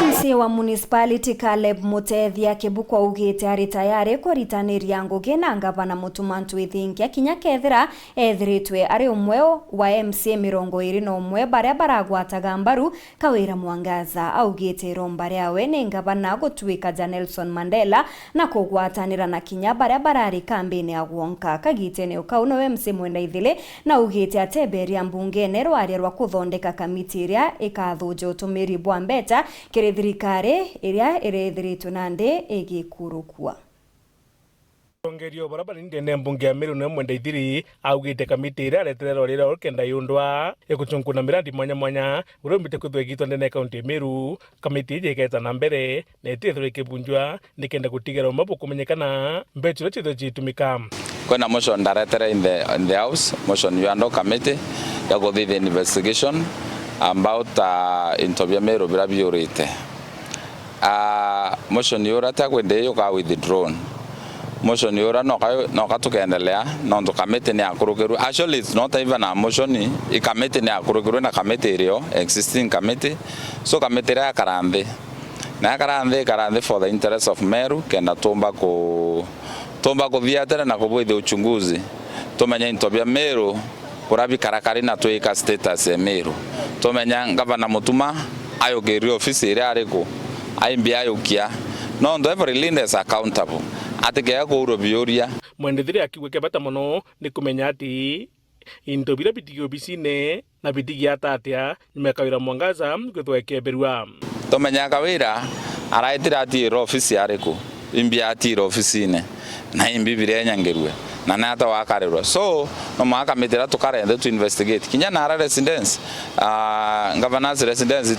MC wa municipality Caleb Mutethia Kibukwa ugite ari tayari kuritaniria ngugi na ngavana Mutumantu Ithingia kinya kethira ethiritwe ari umwe wa MC 21 baria baragwataga mbaru Kawira Mwangaza augite romba riawe ni ngavana gutwika Nelson Mandela na kugwatanira na kinya baria barari kambini ya Wonka kagite ni ukauno MC mwenda ithile na ugite ateberia mbungene rwari rwa kuthondeka kamiti iria ikathuje utumiri bwa mbeta thirikari iria irethiritwe nande igikurukua ongerio barabara ndene mbunge ya Meru na mwenda ithiri augite kamiti iria reterero rira orkenda yundwa ekuchunkuna mirandi mwanya mwanya urombite kuthwegitwa ndene kaunti Meru kamiti ije iketa na mbere na itithiro ikibunjwa nikenda gutigera umapo kumenyekana mbecho chitho chitumika kwena motion director in the house motion you and committee ya go the investigation about intobia Meru bila biurite motion yora ta kwende yo ka withdrawn motion yora no ka tukendelea no to committee ni akurugeru actually it's not even a motion I committee ni akurugeru na committee rio existing committee so committee ya karande for the interest of Meru kenda tomba ko viatera na kubwithe uchunguzi tumenya intobia Meru kurabi karakari na tuika status ya Meru tumenya ngavana Mutuma ayogerio office ire ariko aimbi ayokia no ndo every leader is accountable atige ko urobioria mwendethire akiweke bata muno ni kumenya ati intobira bitigio bisine na bitigia tatia nyuma Kawira Mwangaza gutweke berua tumenya Kawira araitira ati office ariko imbi ati office ine na imbi birenyangerwe na nata wakarerwa so no mwaka metera tukarende to investigate kinya na residence governor's residence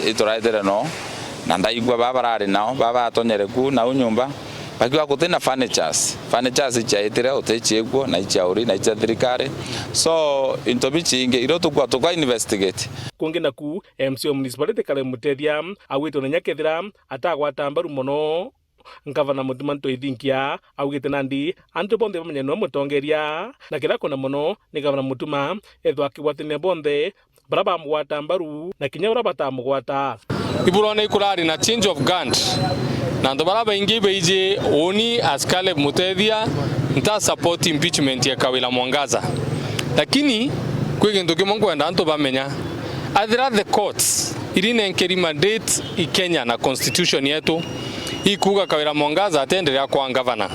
ituraitera no na ndaigwa babarari nao baba atonyereku na unyumba bakiwa kutena furnitures chaitira utechegwo na ichauri na ichathirikari so intobichi inge iro tukwa investigate kungi naku MC wa municipality Caleb Mutethia awito na nyakethira atagwata mbaru muno ngavana Mutumantu Ithingia augite nandi antu bonde bamenye no mutongeria na kira kona muno ni gavana Mutuma ethwa kigwatine bonde baraba mugwata mbaru na kinya baraba mugwata iburone ikurari na change of guard na ndo baraba ingi beije oni as Caleb Mutethia nta support impeachment ya Kawira Mwangaza lakini kwegintu kimongo antu bamenya adira the courts irine nkeri mandate I Kenya na constitution yetu ikuga Kawira Mwangaza atendelea kwa ngavana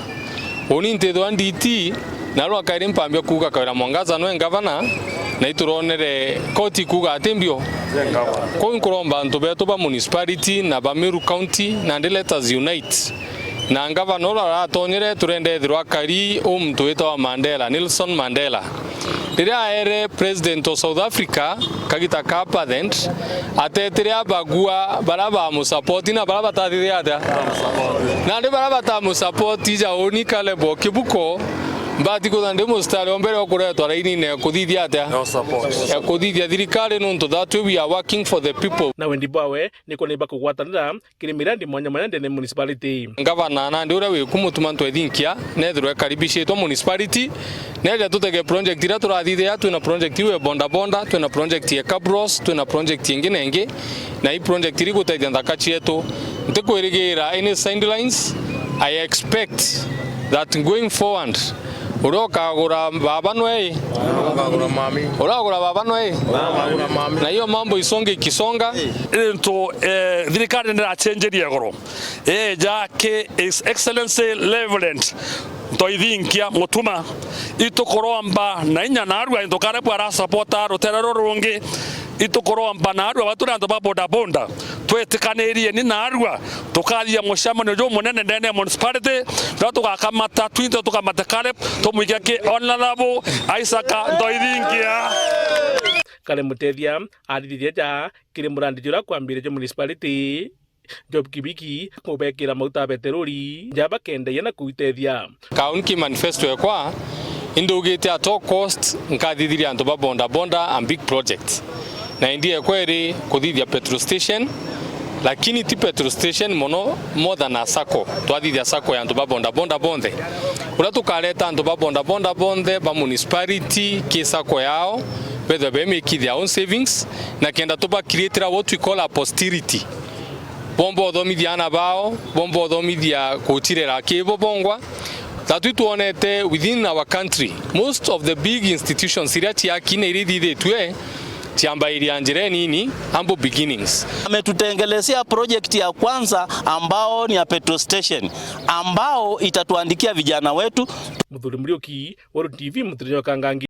oni ntethwa nditi na rwa kaire mpambio kuga Kawira Mwangaza no ngavana na ituronere koti kuga atembio ko nkuromba nto beto ba municipality na ba Meru county na let us unite na ngavana ora atonyere turende thirwa kari mtu etwa Mandela Nelson Mandela Diria ere president of South Africa kagita kapadent ateteria bagua baraba mu support na baraba tathiria ata na ndi baraba ta mu support ja oni Caleb Kibukwa mbati ko ndemo mustari ombere okuretwa raini ne kuthithia ata no support ya kuthithia thirikari no to that we are working for the people na wendi bawe niko niba kugwatanira kiri mirandi mwanya mwanya ndene municipality ngavana na ndi ura we Mutumantu Ithingia nethirwe karibishitwa municipality nele tutege project ira turathithia tu na project iwe bonda bonda tu na project ya Cabros tu na project nyingine nge na hii project iri gutaithia ndakachi yetu ntikwirigira any sidelines I expect that going forward urokagura baba noe uragura baba noe na hiyo mambo isonge kisonga into thirikari ndio achenjeria goro jake His Excellency Reverend Ithingia Mutuma itukoromba na inya narua indokare bwa supporta roterero rungi itukoromba narua baturando ba boda bonda twetikaniriye ni narua tukathia mucamano jo munene ndene municipality na tugakamata twinto tukamata Caleb tumuikia ki honorable Isaac Ithingia Caleb Mutethia athithie ja kiri murandi jura kwambire municipality Job Kibiki mubekira mauta beterori njaba kende yana kuitethia kaunti manifesto yakwa indugite at all cost nkathithiria antu ba bonda bonda and big projects na indie kweri kuthithia petrol station lakini ti petrol station mono more than a sako twathithia sako ya antu ba bonda bonda bonde ura tukareta antu ba bonda bonda bonde ba municipality kisako yao whether they make their own savings na kenda tuba create what we call a posterity bombo thomithia ana bao bombo thomithia kutirera kibo bongwa that we tuonete within our country most of the big institutions irati akine iridithitwe tiamba ilianjire nini ambo beginnings. Ametutengelezea project ya kwanza ambao ni ya petrol station ambao itatuandikia vijana wetu. Muthuri Muriuki, Waro TV, Muthuri Kangangi.